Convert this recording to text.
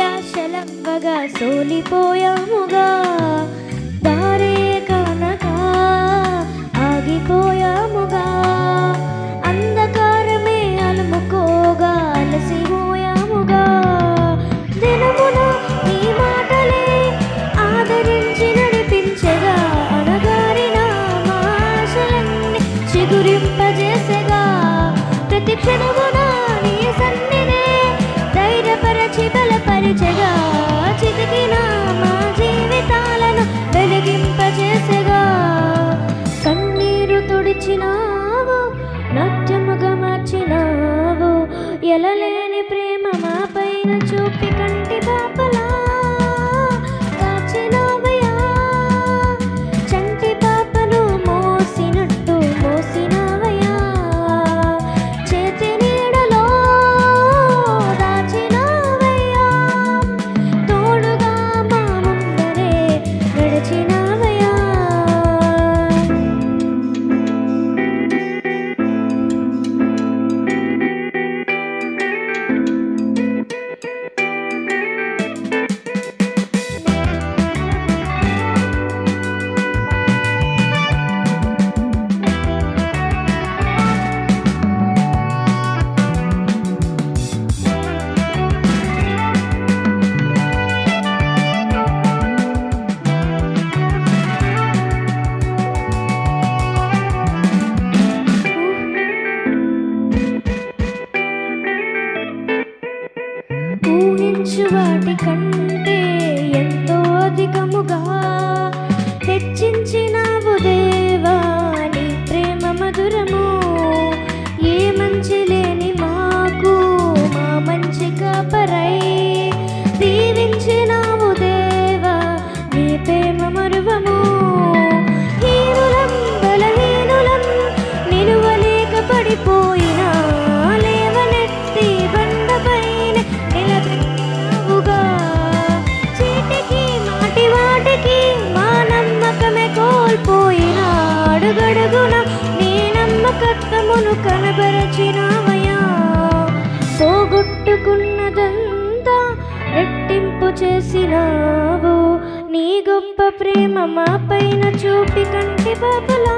ఆశలవ్వగా సోలిపోయాముగా, దారే కనక ఆగిపోయాముగా, అంధకారమే అలుముకోగా అలసిపోయాముగా. దినమున నీ మాటలే ఆదరించి నడిపించగా, అణగారిన మా ఆశలన్నీ చిగురింపజేసగా, ప్రతి క్షణమున నీ సన్నిధే ధైర్యపరచి బలపరిచగా, చితికిన మా జీవితాలను వెలిగింపజేసగా. కన్నీరు తుడిచినావు, నాట్యముగా మార్చినావు, ఎలలేని ప్రేమ మా పైన చూపి కంటి పాపలా కాచినావయ్యా. చంటి పాపను మోసినట్టు మోసినావయ్యా, చేతి నీడలో దాచినావయ్యా, తోడుగా మా ముందరే నడిచినావయ్యా. ఊహించు వాటి కంటే ఎంతో అధికముగా హెచ్చించినావు దేవా నీ ప్రేమ మధురము. ఏ మంచి లేని మాకు మా మంచి కాపరై దీవించినావు దేవా నీ ప్రేమ మరువము. హీనులం బలహీనులం నిలువలేక పడిపోయినా, లేవనెత్తి బండపైన నిలబెట్టినావుగా. చీటికి మాటి వాటికి మా నమ్మకమే కోల్పోయినా, అడుగడుగున నీ నమ్మకత్వమును కనబరచినావయ్యా. పోగొట్టుకున్నదంతా రెట్టింపు చేసినావు, నీ గొప్ప ప్రేమ మా పైన చూపి కంటి పాపలా